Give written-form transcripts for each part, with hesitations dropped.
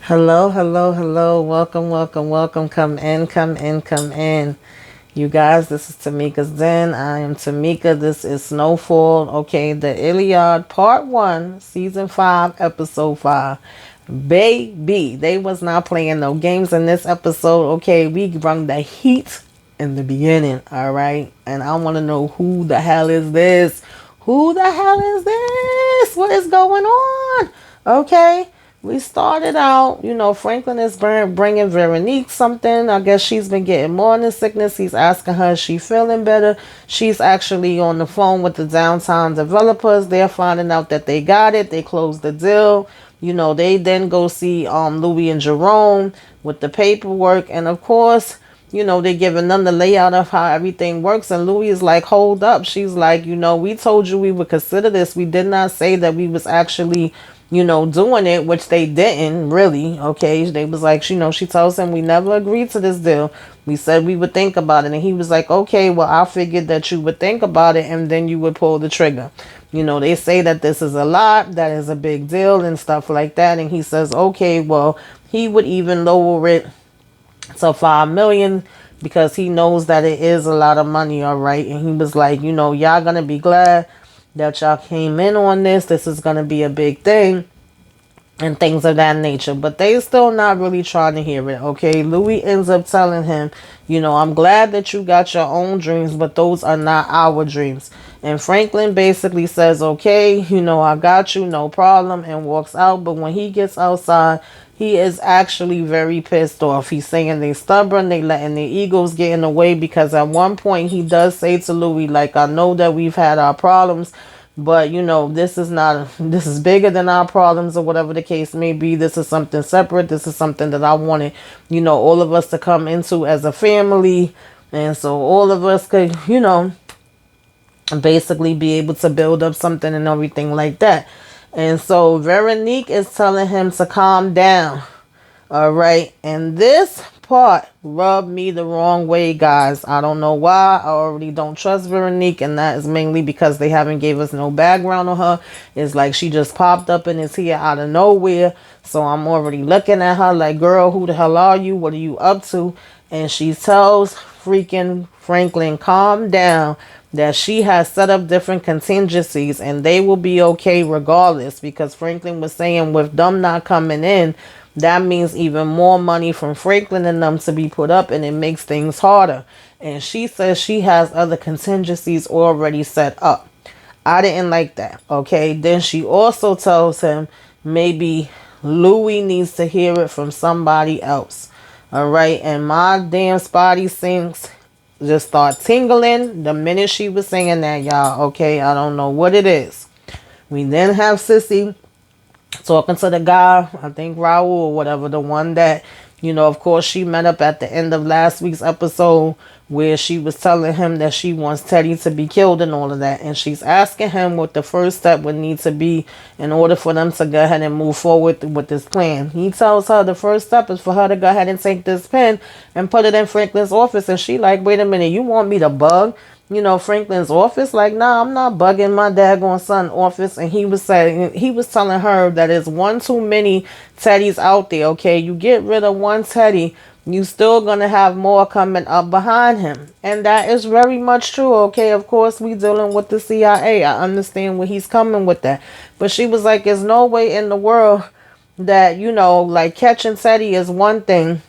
Hello, hello, hello. Welcome, welcome, welcome. Come in, come in, come in. You guys, this is Tamika's Den. I am Tamika. This is Snowfall. Okay, the Iliad Part 1, Season 5, Episode 5. Baby, they was not playing no games in this episode. Okay, we run the heat in the beginning, alright? And I want to know who the hell is this? Who the hell is this? What is going on? Okay. We started out, Franklin is bringing Veronique something. I guess she's been getting morning sickness. He's asking her if she's feeling better. She's actually on the phone with the downtown developers. They're finding out that they got it. They closed the deal. They then go see Louis and Jerome with the paperwork. And of course, they're giving them the layout of how everything works. And Louis is like, hold up. She's like, we told you we would consider this. We did not say that we was actually doing it, which they didn't really. Okay, they was like, she tells him we never agreed to this deal. We said we would think about it, and he was like, okay, well, I figured that you would think about it, and then you would pull the trigger. They say that this is a lot, that is a big deal, and stuff like that. And he says, okay, well, he would even lower it to 5 million because he knows that it is a lot of money, all right. And he was like, y'all gonna be glad that y'all came in on this. This is going to be a big thing and things of that nature. But they still not really trying to hear it, okay? Louis ends up telling him, I'm glad that you got your own dreams, but those are not our dreams. And Franklin basically says, okay, I got you, no problem, and walks out. But when he gets outside, he is actually very pissed off. He's saying they stubborn, they letting their egos get in the way, because at one point he does say to Louis, like, I know that we've had our problems, but this is bigger than our problems, or whatever the case may be. This is something separate. This is something that I wanted, all of us to come into as a family. And so all of us could, basically be able to build up something and everything like that. And so Veronique is telling him to calm down. All right. And this part rubbed me the wrong way, guys. I don't know why. I already don't trust Veronique. And that is mainly because they haven't gave us no background on her. It's like she just popped up and is here out of nowhere. So I'm already looking at her like, girl, who the hell are you? What are you up to? And she tells freaking Franklin, calm down, that she has set up different contingencies and they will be okay regardless, because Franklin was saying with them not coming in, that means even more money from Franklin and them to be put up, and it makes things harder. And she says she has other contingencies already set up. I didn't like that. Okay. Then she also tells him maybe Louis needs to hear it from somebody else. All right. And my damn spotty sinks just start tingling the minute she was saying that, y'all. Okay. I don't know what it is. We then have Sissy talking to the guy, I think Raul or whatever, the one that, of course, she met up at the end of last week's episode, where she was telling him that she wants Teddy to be killed and all of that. And she's asking him what the first step would need to be in order for them to go ahead and move forward with this plan. He tells her the first step is for her to go ahead and take this pen and put it in Franklin's office. And she like, wait a minute, you want me to bug Franklin's office? Like, nah, I'm not bugging my daggone son office. And he was telling her that it's one too many Teddys out there. Okay, you get rid of one Teddy, you still gonna have more coming up behind him. And that is very much true. Okay, of course we dealing with the CIA. I understand where he's coming with that. But she was like, there's no way in the world that, like, catching Teddy is one thing,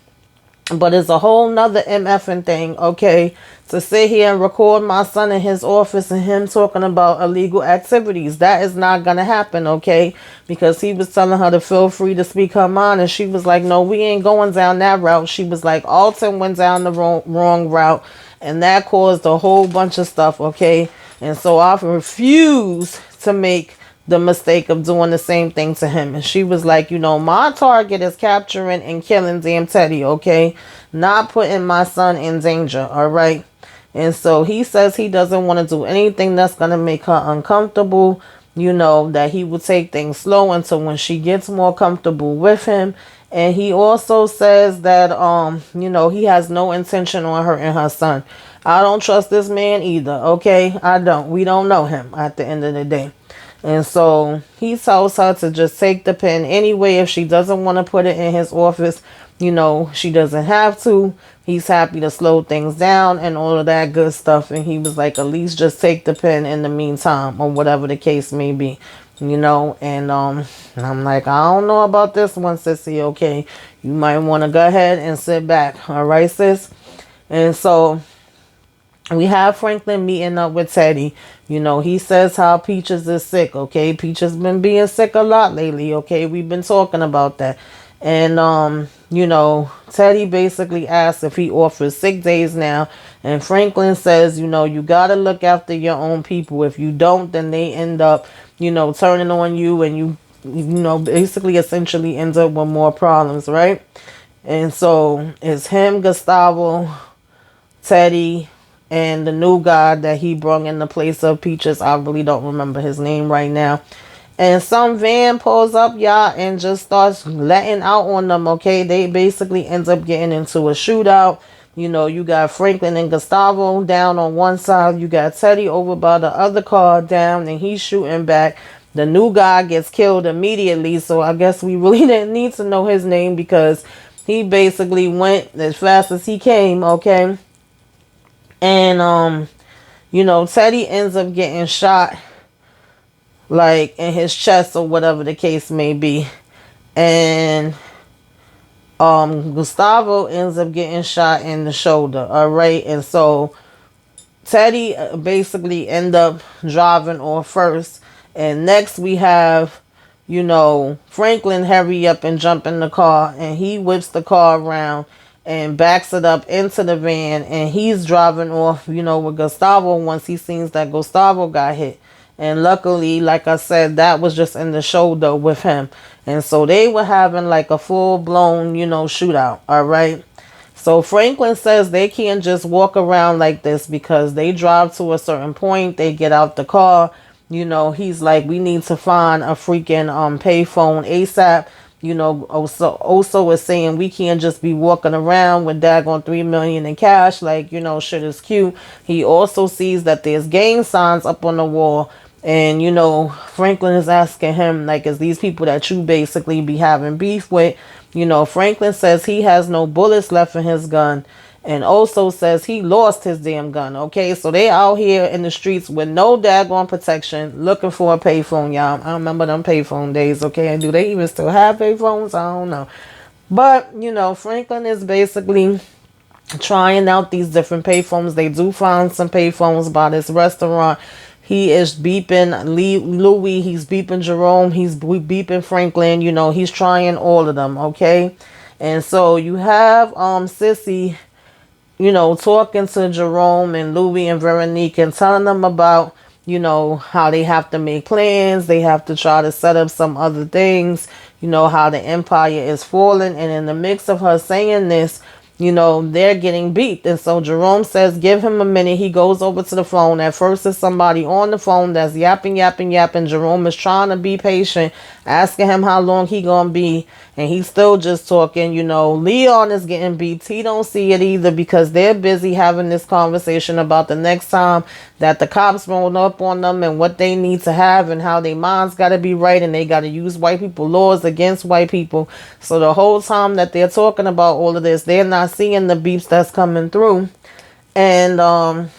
but it's a whole nother MFing thing, okay, to sit here and record my son in his office and him talking about illegal activities. That is not going to happen, okay, because he was telling her to feel free to speak her mind, and she was like, no, we ain't going down that route. She was like, Alton went down the wrong route, and that caused a whole bunch of stuff, okay, and so I refuse to make the mistake of doing the same thing to him. And she was like, my target is capturing and killing damn Teddy, okay, not putting my son in danger, all right. And so he says he doesn't want to do anything that's going to make her uncomfortable, that he will take things slow until when she gets more comfortable with him. And he also says that he has no intention on hurting her son. I don't trust this man either, okay? I don't. We don't know him at the end of the day. And so he tells her to just take the pen anyway. If she doesn't want to put it in his office, she doesn't have to. He's happy to slow things down and all of that good stuff. And he was like, at least just take the pen in the meantime, or whatever the case may be. And I'm like, I don't know about this one, sissy. Okay, you might want to go ahead and sit back. All right, sis. And so we have Franklin meeting up with Teddy. He says how Peaches is sick. Okay, Peaches been being sick a lot lately. Okay, we've been talking about that. And Teddy basically asks if he offers sick days now, and Franklin says, you gotta look after your own people. If you don't, then they end up, turning on you, and basically essentially ends up with more problems, right? And so it's him, Gustavo, Teddy, and the new guy that he brought in the place of Peaches. I really don't remember his name right now. And some van pulls up, y'all, and just starts letting out on them, okay? They basically ends up getting into a shootout. You got Franklin and Gustavo down on one side. You got Teddy over by the other car down, and he's shooting back. The new guy gets killed immediately, so I guess we really didn't need to know his name because he basically went as fast as he came, okay? And, Teddy ends up getting shot, like, in his chest or whatever the case may be. And, Gustavo ends up getting shot in the shoulder, all right? And so Teddy basically end up driving off first. And next we have, Franklin hurry up and jump in the car, and he whips the car around and backs it up into the van, and he's driving off, with Gustavo once he sees that Gustavo got hit. And luckily, like I said, that was just in the shoulder with him. And so they were having like a full-blown, shootout, all right? So Franklin says they can't just walk around like this because they drive to a certain point, they get out the car. He's like, we need to find a freaking payphone ASAP. Also is saying we can't just be walking around with daggone $3 million in cash. Like, shit is cute. He also sees that there's gang signs up on the wall. And, Franklin is asking him, like, is these people that you basically be having beef with? Franklin says he has no bullets left in his gun. And also says he lost his damn gun. Okay, so they out here in the streets with no daggone protection looking for a payphone, y'all. I remember them payphone days, okay? And do they even still have payphones? I don't know. But, Franklin is basically trying out these different payphones. They do find some payphones by this restaurant. He is beeping Louis. He's beeping Jerome. He's beeping Franklin. He's trying all of them, okay? And so you have Sissy, talking to Jerome and Louis and Veronique and telling them about, how they have to make plans. They have to try to set up some other things, how the empire is falling. And in the mix of her saying this, they're getting beat. And so Jerome says, give him a minute. He goes over to the phone. At first, there's somebody on the phone that's yapping. Jerome is trying to be patient, asking him how long he gonna be. And he's still just talking. Leon is getting beat. He don't see it either because they're busy having this conversation about the next time that the cops roll up on them and what they need to have and how their minds got to be right and they got to use white people laws against white people. So the whole time that they're talking about all of this, they're not seeing the beeps that's coming through. And,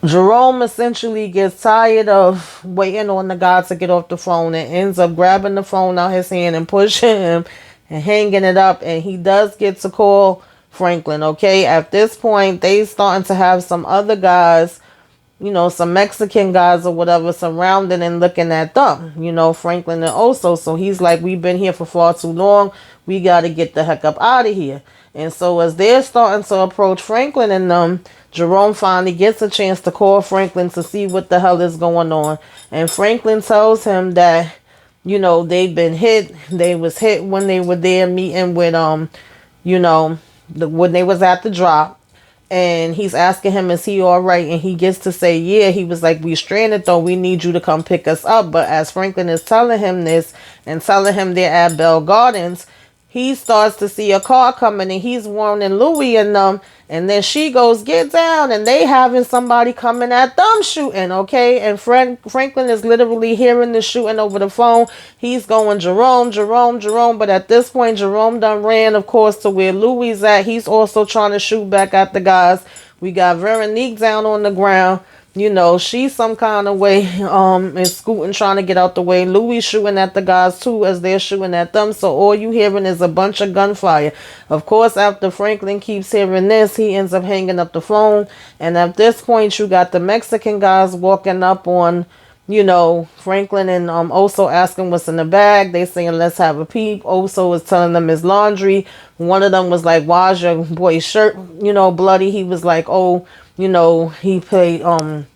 Jerome essentially gets tired of waiting on the guy to get off the phone and ends up grabbing the phone out his hand and pushing him and hanging it up. And he does get to call Franklin, okay? At this point, they starting to have some other guys, some Mexican guys or whatever surrounding and looking at them, Franklin and also. So he's like, we've been here for far too long. We got to get the heck up out of here. And so as they're starting to approach Franklin and them, Jerome finally gets a chance to call Franklin to see what the hell is going on. And Franklin tells him that, they've been hit. They was hit when they were there meeting with, when they was at the drop. And he's asking him, is he all right? And he gets to say, yeah. He was like, we stranded though. We need you to come pick us up. But as Franklin is telling him this and telling him they're at Bell Gardens, he starts to see a car coming and he's warning Louis and them. And then she goes, get down. And they having somebody coming at them shooting, okay? And Franklin is literally hearing the shooting over the phone. He's going, Jerome, Jerome, Jerome. But at this point, Jerome done ran, of course, to where Louis is at. He's also trying to shoot back at the guys. We got Veronique down on the ground. You know, she's some kind of way and scooting, trying to get out the way. Louis shooting at the guys too as they're shooting at them. So all you hearing is a bunch of gunfire. Of course, after Franklin keeps hearing this, he ends up hanging up the phone. And at this point, you got the Mexican guys walking up on, you know, Franklin and Oso asking what's in the bag. They saying, let's have a peep. Oso is telling them his laundry. One of them was like, why's your boy's shirt, you know, bloody? He was like, oh, you know, he fell.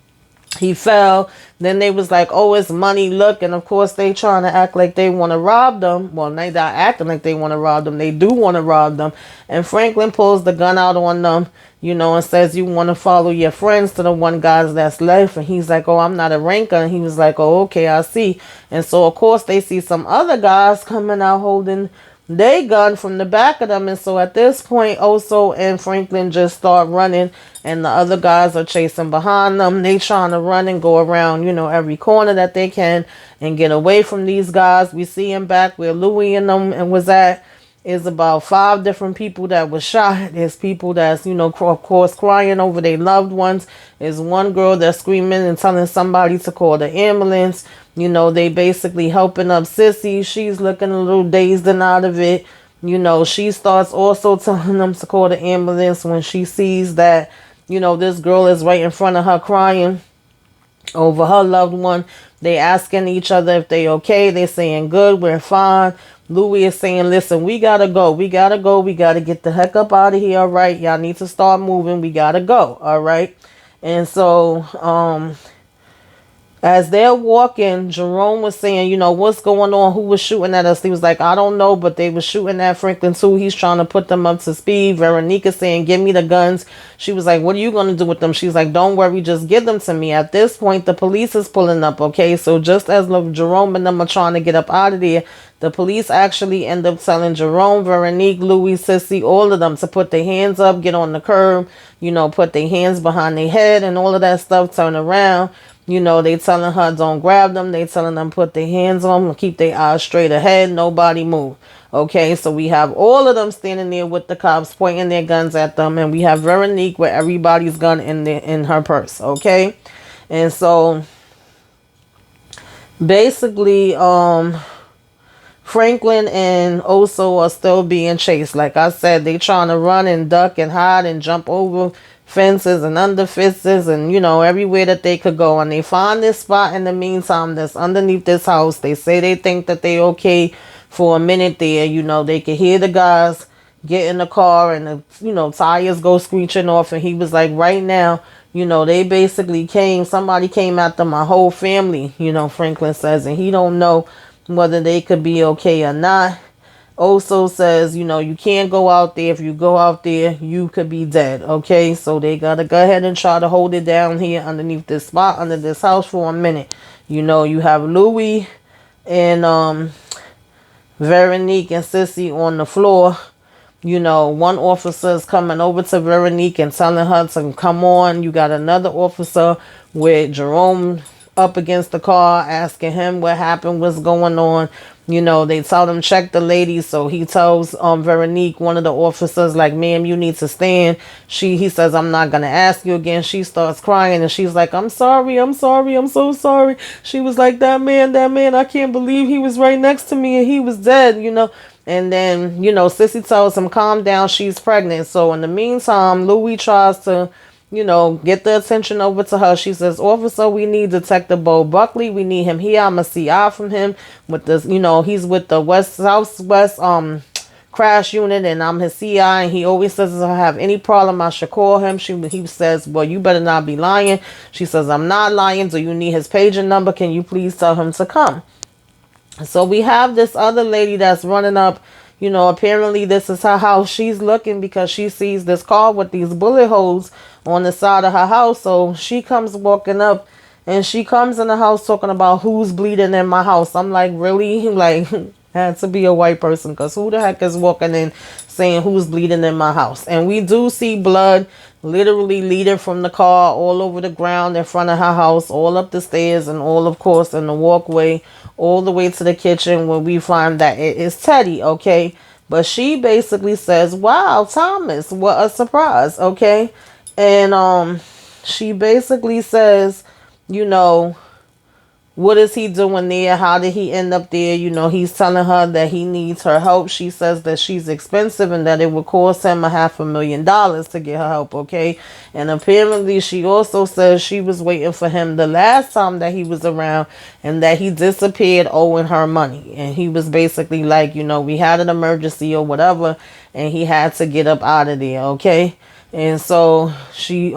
Then they was like, oh, it's money, look. And of course they trying to act like they want to rob them. Well, they not acting like they want to rob them. They do want to rob them. And Franklin pulls the gun out on them, you know, and says, you want to follow your friends to the one guy that's left. And he's like, oh, I'm not a ranker. And he was like, oh, okay, I see. And so of course they see some other guys coming out holding they gun from the back of them. And so at this point, Oso and Franklin just start running, and the other guys are chasing behind them. They trying to run and go around, you know, every corner that they can and get away from these guys. We see him back where Louis and them and was at. Is about 5 different people that was shot. There's people that's, you know, of course, crying over their loved ones. There's one girl that's screaming and telling somebody to call the ambulance. You know, they basically helping up Sissy. She's looking a little dazed and out of it. You know, she starts also telling them to call the ambulance when she sees that, you know, this girl is right in front of her crying over her loved one. They asking each other if they okay. They saying good, we're fine. Louis is saying, listen, we gotta go. We gotta go. We gotta get the heck up out of here. All right. Y'all need to start moving. We gotta go. All right. And so, as they're walking, Jerome was saying, you know, what's going on? Who was shooting at us? He was like, I don't know, but they were shooting at Franklin too. He's trying to put them up to speed. Veronica saying, give me the guns. She was like, what are you going to do with them? She's like, don't worry, just give them to me. At this point, the police is pulling up, okay? So just as Jerome and them are trying to get up out of there, the police actually end up telling Jerome, Veronique, Louis, Sissy, all of them to put their hands up, get on the curb, you know, put their hands behind their head and all of that stuff, turn around. You know, they telling her don't grab them. They telling them put their hands on them, keep their eyes straight ahead, nobody move. Okay, so we have all of them standing there with the cops pointing their guns at them, and we have Veronique with everybody's gun in her purse. Okay, and so basically, Franklin and Oso are still being chased. Like I said, they trying to run and duck and hide and jump over fences and under fences and, you know, everywhere that they could go. And they find this spot in the meantime that's underneath this house. They say they think that they okay for a minute there. You know, they could hear the guys get in the car and, the, you know, tires go screeching off. And he was like, right now, you know, they basically somebody came after my whole family, you know, Franklin says, and he don't know whether they could be okay or not. Also says, you know, you can't go out there. If you go out there, you could be dead. Okay, so they gotta go ahead and try to hold it down here underneath this spot, under this house for a minute. You know, you have Louis and Veronique and Sissy on the floor. You know, one officer is coming over to Veronique and telling her to come on. You got another officer with Jerome up against the car asking him what happened, what's going on. You know, they tell him check the lady. So he tells Veronique, one of the officers, like, ma'am, you need to stand. He says, I'm not gonna ask you again. She starts crying and she's like, I'm sorry, I'm so sorry. She was like, that man, I can't believe he was right next to me and he was dead, you know. And then, you know, Sissy tells him calm down, she's pregnant. So in the meantime, Louis tries to, you know, get the attention over to her. She says, officer, we need Detective Bo Buckley. We need him here. I'm a CI from him with this, you know, he's with the Southwest crash unit and I'm his CI. And he always says, if I have any problem, I should call him. He says, well, you better not be lying. She says, I'm not lying. Do you need his paging number? Can you please tell him to come? So we have this other lady that's running up. You know, apparently this is her house. She's looking because she sees this car with these bullet holes on the side of her house. So she comes walking up and she comes in the house talking about who's bleeding in my house. I'm like, really? Like, Had to be a white person, because who the heck is walking in saying who's bleeding in my house? And we do see blood literally leading from the car all over the ground in front of her house, all up the stairs, and all, of course, in the walkway, all the way to the kitchen, where we find that it is Teddy, okay? But she basically says, wow, Thomas, what a surprise, okay? And she basically says, you know, what is he doing there? How did he end up there? You know, he's telling her that he needs her help. She says that she's expensive and that it would cost him $500,000 to get her help, okay? And apparently she also says she was waiting for him the last time that he was around, and that he disappeared owing her money. And he was basically like, you know, we had an emergency or whatever, and he had to get up out of there, okay? And so she,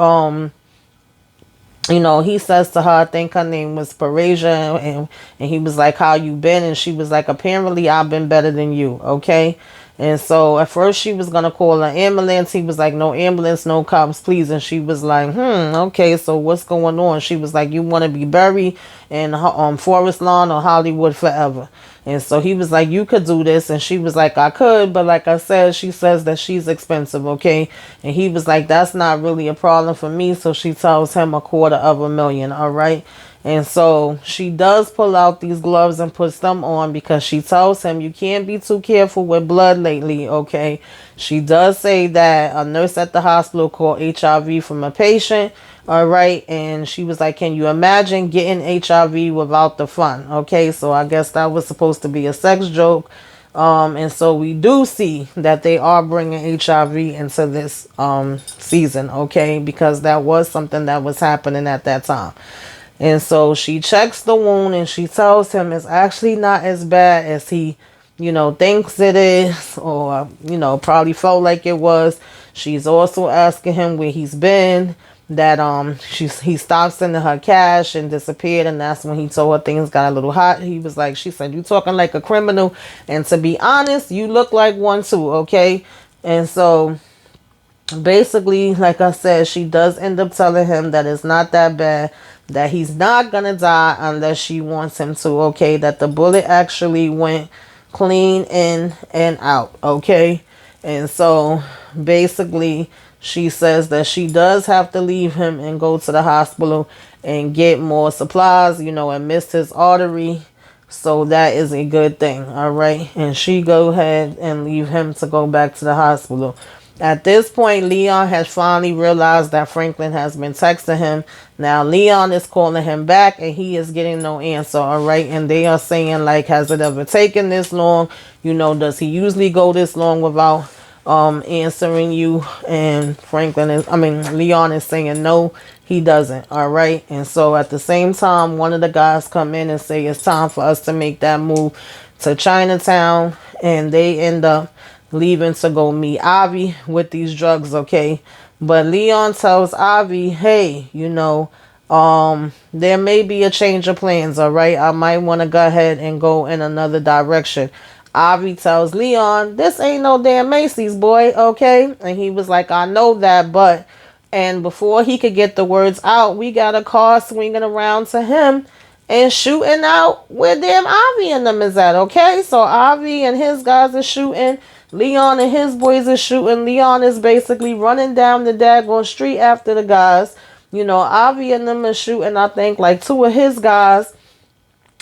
you know, he says to her, I think her name was Parasia, and he was like, how you been? And she was like, apparently I've been better than you, okay? And so at first she was going to call an ambulance. He was like, no ambulance, no cops, please. And she was like, okay, so what's going on? She was like, you want to be buried in Forest Lawn or Hollywood forever? And so he was like, you could do this. And she was like, I could, but like I said, she says that she's expensive, okay? And he was like, that's not really a problem for me. So she tells him $250,000, all right? And so she does pull out these gloves and puts them on, because she tells him, you can't be too careful with blood lately, okay? She does say that a nurse at the hospital called HIV from a patient, all right? And she was like, can you imagine getting HIV without the fun? Okay, so I guess that was supposed to be a sex joke. And so we do see that they are bringing HIV into this season, okay? Because that was something that was happening at that time. And so she checks the wound, and she tells him it's actually not as bad as he, you know, thinks it is, or, you know, probably felt like it was. She's also asking him where he's been, that he stopped sending her cash and disappeared, and that's when he told her things got a little hot. He was like, she said, you talking like a criminal, and to be honest, you look like one too, okay? And so basically, like I said, she does end up telling him that it's not that bad, that he's not gonna die unless she wants him to, okay? That the bullet actually went clean in and out, okay? And so basically she says that she does have to leave him and go to the hospital and get more supplies, you know, and missed his artery. So that is a good thing, all right? And she go ahead and leave him to go back to the hospital. At this point, Leon has finally realized that Franklin has been texting him. Now, Leon is calling him back, and he is getting no answer, all right? And they are saying, like, has it ever taken this long? You know, does he usually go this long without answering you? And Leon is saying no, he doesn't, all right? And so at the same time, one of the guys come in and say it's time for us to make that move to Chinatown, and they end up leaving to go meet Avi with these drugs, okay? But Leon tells Avi, hey, you know, there may be a change of plans, all right? I might want to go ahead and go in another direction. Avi tells Leon, this ain't no damn Macy's, boy, okay? And he was like, I know that, but... And before he could get the words out, we got a car swinging around to him and shooting out where damn Avi and them is at, okay? So Avi and his guys are shooting. Leon and his boys are shooting. Leon is basically running down the daggone street after the guys. You know, Avi and them are shooting, I think, like two of his guys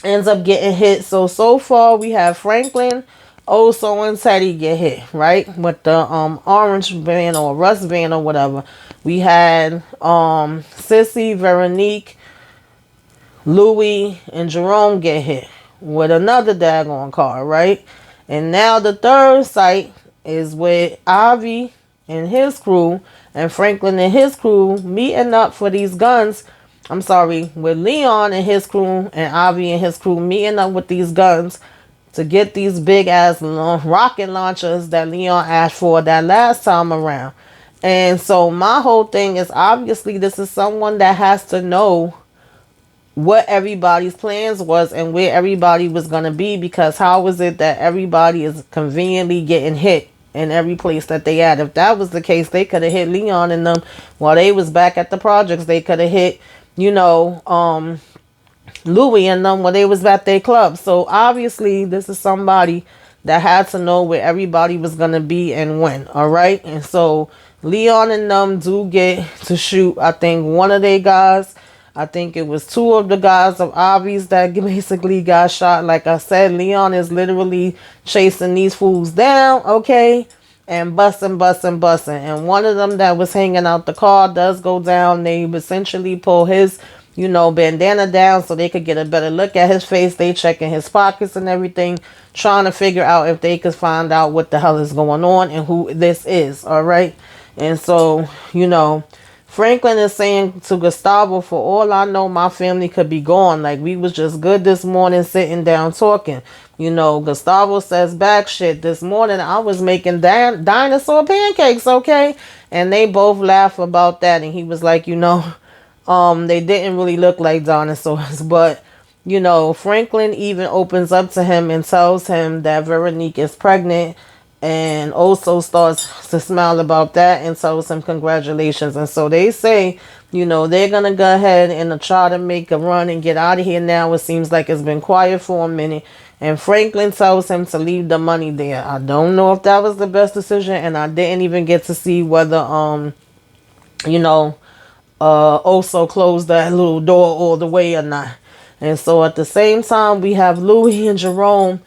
ends up getting hit. So far we have Franklin, Oso, and Teddy get hit, right? With the orange van or rust van or whatever. We had Sissy, Veronique, Louie, and Jerome get hit with another daggone car, right? And now the third site is with Avi and his crew and Franklin and his crew meeting up for these guns. I'm sorry, with Leon and his crew and Avi and his crew meeting up with these guns to get these big ass rocket launchers that Leon asked for that last time around. And so my whole thing is, obviously this is someone that has to know what everybody's plans was and where everybody was going to be, because how is it that everybody is conveniently getting hit in every place that they at? If that was the case, they could have hit Leon and them while they was back at the projects. They could have hit, you know, Louis and them when they was at their club. So obviously this is somebody that had to know where everybody was gonna be and when. All right, and so Leon and them do get to shoot. I think one of their guys. I think it was two of the guys of Avi's that basically got shot. Like I said, Leon is literally chasing these fools down. Okay. And busting, busting, busting. And one of them that was hanging out the car does go down. They essentially pull his, bandana down so they could get a better look at his face. They checking his pockets and everything, trying to figure out if they could find out what the hell is going on and who this is. All right. And so, Franklin is saying to Gustavo, for all I know, my family could be gone. Like, we was just good this morning sitting down talking. Gustavo says back, shit, this morning I was making dinosaur pancakes, okay? And they both laugh about that. And he was like, they didn't really look like dinosaurs. But, Franklin even opens up to him and tells him that Veronique is pregnant. And also starts to smile about that and tells him congratulations. And so they say, they're going to go ahead and try to make a run and get out of here now. It seems like it's been quiet for a minute. And Franklin tells him to leave the money there. I don't know if that was the best decision. And I didn't even get to see whether, also closed that little door all the way or not. And so at the same time, we have Louis and Jerome,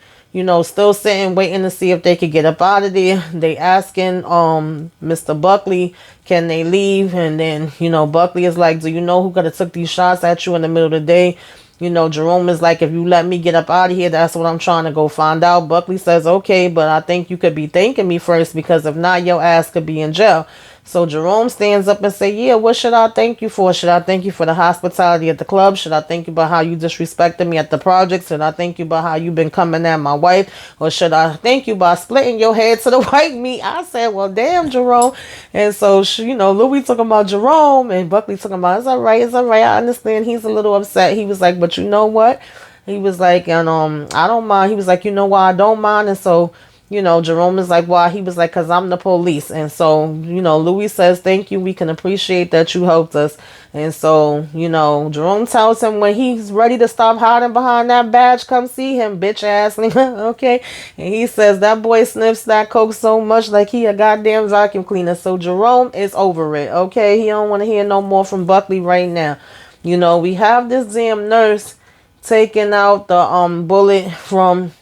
still sitting, waiting to see if they could get up out of there. They asking Mr. Buckley, can they leave? And then, Buckley is like, do you know who could have took these shots at you in the middle of the day? Jerome is like, if you let me get up out of here, that's what I'm trying to go find out. Buckley says, okay, but I think you could be thanking me first, because if not, your ass could be in jail. So Jerome stands up and say, yeah, what should I thank you for? Should I thank you for the hospitality at the club? Should I thank you about how you disrespected me at the project? Should I thank you about how you've been coming at my wife? Or should I thank you by splitting your head to the white meat? I said, well, damn, Jerome. And so, Louis talking about Jerome and Buckley talking about, it's all right, it's all right. I understand he's a little upset. He was like, but you know what? He was like, and I don't mind. He was like, you know why I don't mind? And so, Jerome is like, why? He was like, because I'm the police. And so, Louis says, thank you. We can appreciate that you helped us. And so, Jerome tells him when he's ready to stop hiding behind that badge, come see him, bitch ass. Okay. And he says that boy sniffs that coke so much like he a goddamn vacuum cleaner. So Jerome is over it. Okay. He don't want to hear no more from Buckley right now. We have this damn nurse taking out the bullet from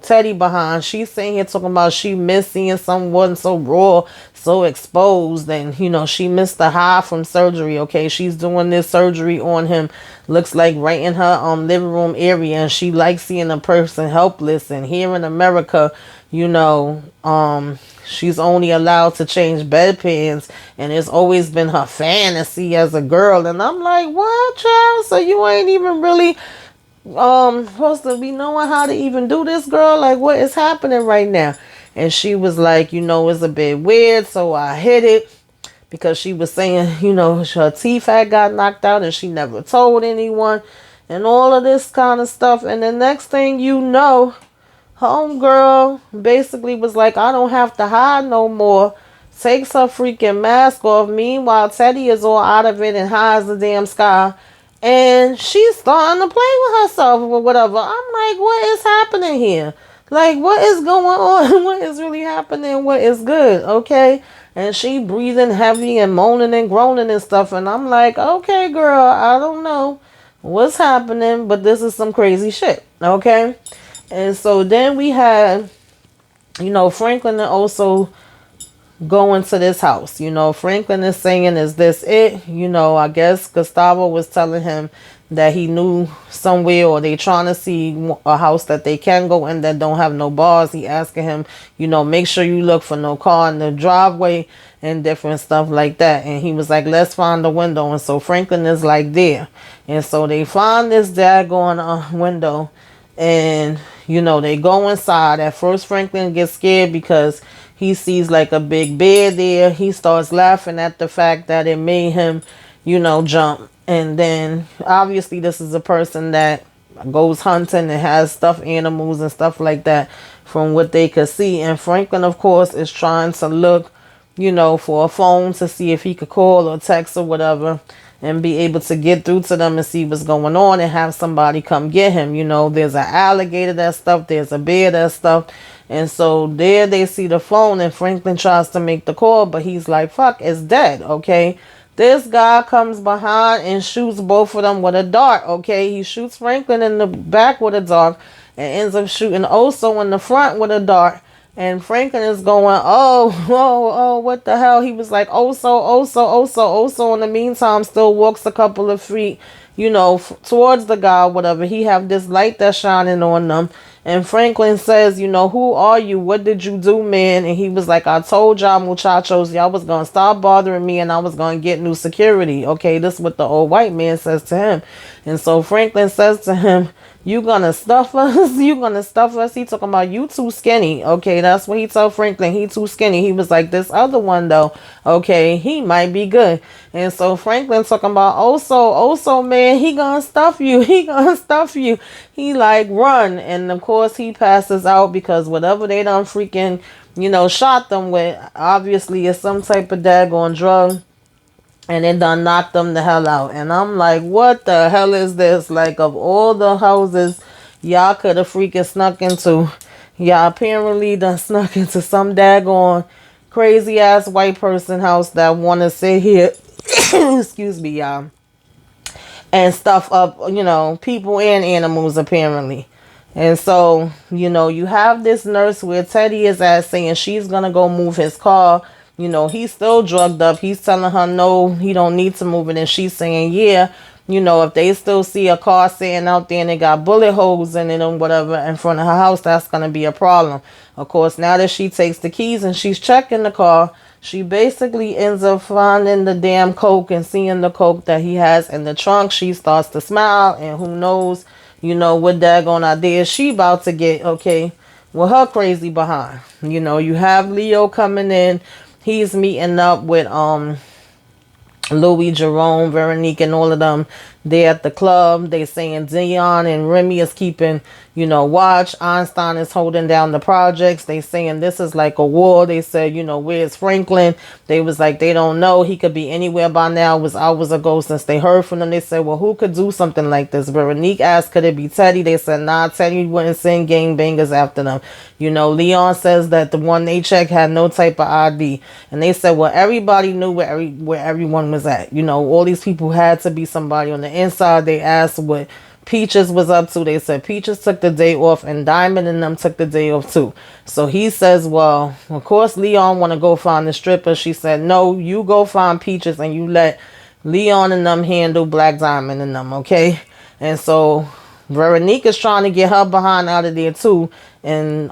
Teddy behind. She's sitting here talking about she missed seeing someone so raw, so exposed, and she missed the high from surgery. Okay, she's doing this surgery on him, looks like right in her living room area, and she likes seeing a person helpless. And here in America, she's only allowed to change bedpans, and it's always been her fantasy as a girl. And I'm like, what, child? So you ain't even really supposed to be knowing how to even do this, girl? Like, what is happening right now? And she was like, it's a bit weird, so I hit it, because she was saying, her teeth had got knocked out and she never told anyone and all of this kind of stuff. And the next thing you know, homegirl basically was like, I don't have to hide no more, takes her freaking mask off. Meanwhile, Teddy is all out of it and hides the damn sky. And she's starting to play with herself or whatever. I'm like, what is happening here? Like, what is going on? What is really happening? What is good? Okay. And she breathing heavy and moaning and groaning and stuff. And I'm like, okay, girl, I don't know what's happening, but this is some crazy shit. Okay. And so then we had, Franklin also going to this house. Franklin is saying, is this it? I guess Gustavo was telling him that he knew somewhere, or they trying to see a house that they can go in that don't have no bars. He asking him, make sure you look for no car in the driveway and different stuff like that. And he was like, let's find the window. And so Franklin is like, there. And so they find this daggone window, and they go inside. At first Franklin gets scared because he sees like a big bear there. He starts laughing at the fact that it made him, jump. And then obviously this is a person that goes hunting and has stuffed animals and stuff like that from what they could see. And Franklin, of course, is trying to look, for a phone to see if he could call or text or whatever. and be able to get through to them and see what's going on and have somebody come get him. You know, there's an alligator that stuff, there's a bear that stuff. And so there they see the phone and Franklin tries to make the call, but he's like, fuck, it's dead, okay? This guy comes behind and shoots both of them with a dart, okay? He shoots Franklin in the back with a dart and ends up shooting Oso in the front with a dart. And Franklin is going, oh, what the hell? He was like, Oso. In the meantime, still walks a couple of feet, you know, towards the guy, whatever. He have this light that's shining on them. And Franklin says, you know, who are you? What did you do, man? And he was like, I told y'all, muchachos, y'all was going to stop bothering me and I was going to get new security. Okay, this is what the old white man says to him. And so Franklin says to him, you gonna stuff us? You gonna stuff us? He talking about you too skinny. Okay, that's what he told Franklin. He too skinny. He was like, this other one though, okay, he might be good. And so Franklin talking about Oso, man, he gonna stuff you. He gonna stuff you. He like run. And of course he passes out because whatever they done freaking, you know, shot them with, obviously is some type of daggone drug. And it done knocked them the hell out. And I'm like, what the hell is this? Like, of all the houses y'all could have freaking snuck into, y'all apparently done snuck into some daggone crazy ass white person house that want to sit here, excuse me, y'all, and stuff up, you know, people and animals apparently. And so, you know, you have this nurse where Teddy is at saying she's going to go move his car. You know, he's still drugged up. He's telling her, no, he don't need to move it. And she's saying, yeah, you know, if they still see a car sitting out there and they got bullet holes in it or whatever in front of her house, that's going to be a problem. Of course, now that she takes the keys and she's checking the car, she basically ends up finding the damn coke and seeing the coke that he has in the trunk. She starts to smile and who knows, you know, what daggone idea she about to get, okay, with her crazy behind. You know, you have Leo coming in. He's meeting up with Louis, Jerome, Veronique, and all of them. They're at the club. They saying Dion and Remy is keeping, you know, watch. Einstein is holding down the projects. They saying this is like a war. They said, you know, where's Franklin? They was like, they don't know. He could be anywhere by now. It was hours ago since they heard from them. They said, well, who could do something like this? Veronique asked, could it be Teddy? They said, nah, Teddy wouldn't send gangbangers after them. You know, Leon says that the one they checked had no type of ID. And they said, well, everybody knew where everyone was at. You know, all these people had to be somebody on the inside. They asked what Peaches was up to. They said Peaches took the day off and Diamond and them took the day off too. So he says, well, of course Leon want to go find the stripper. She said, no, you go find Peaches and you let Leon and them handle Black Diamond and them, okay? And so Veronique is trying to get her behind out of there too. And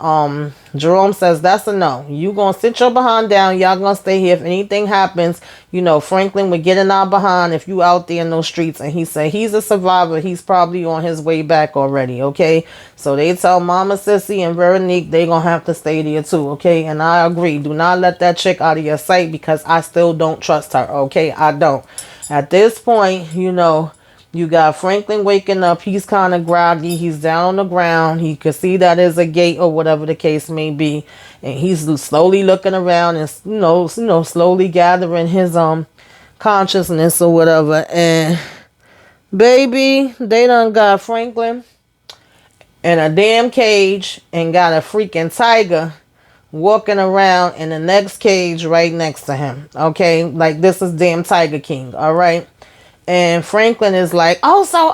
Jerome says, that's a no. You gonna sit your behind down. Y'all gonna stay here. If anything happens, you know, Franklin would get in our behind if you out there in those streets. And he said he's a survivor. He's probably on his way back already, okay? So they tell Mama Sissy and Veronique they gonna have to stay there too, okay? And I agree. Do not let that chick out of your sight because I still don't trust her, okay? I don't. At this point, you know, you got Franklin waking up. He's kind of groggy. He's down on the ground. He could see that there's a gate or whatever the case may be. And he's slowly looking around and, you know, slowly gathering his consciousness or whatever. And baby, they done got Franklin in a damn cage and got a freaking tiger walking around in the next cage right next to him. Okay, like this is damn Tiger King. All right. And Franklin is like, Oso,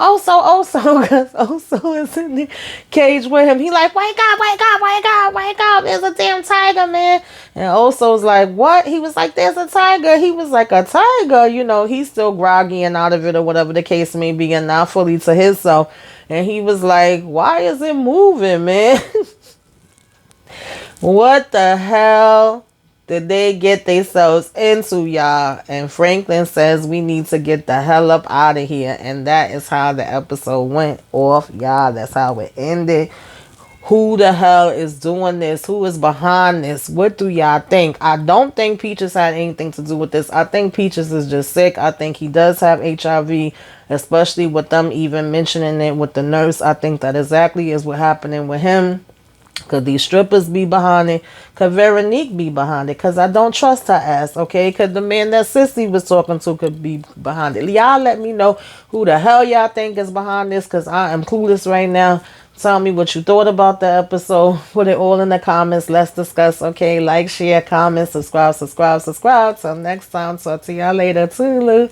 because Oso is in the cage with him. He like, wake up. There's a damn tiger, man. And Oso's like, what? He was like, there's a tiger. He was like, a tiger? You know, he's still groggy and out of it or whatever the case may be and not fully to his self. And he was like, why is it moving, man? What the hell did they get themselves into, y'all? And Franklin says we need to get the hell up out of here. And that is how the episode went off, y'all. That's how it ended. Who the hell is doing this? Who is behind this? What do y'all think? I don't think Peaches had anything to do with this. I think Peaches is just sick. I think he does have HIV, especially with them even mentioning it with the nurse. I think that exactly is what happening with him. Could these strippers be behind it? Could Veronique be behind it? Because I don't trust her ass, okay? Could the man that Sissy was talking to could be behind it? Y'all let me know who the hell y'all think is behind this, because I am clueless right now. Tell me what you thought about the episode. Put it all in the comments. Let's discuss, okay? Like, share, comment, subscribe. Till next time. Talk to y'all later. Toodaloo.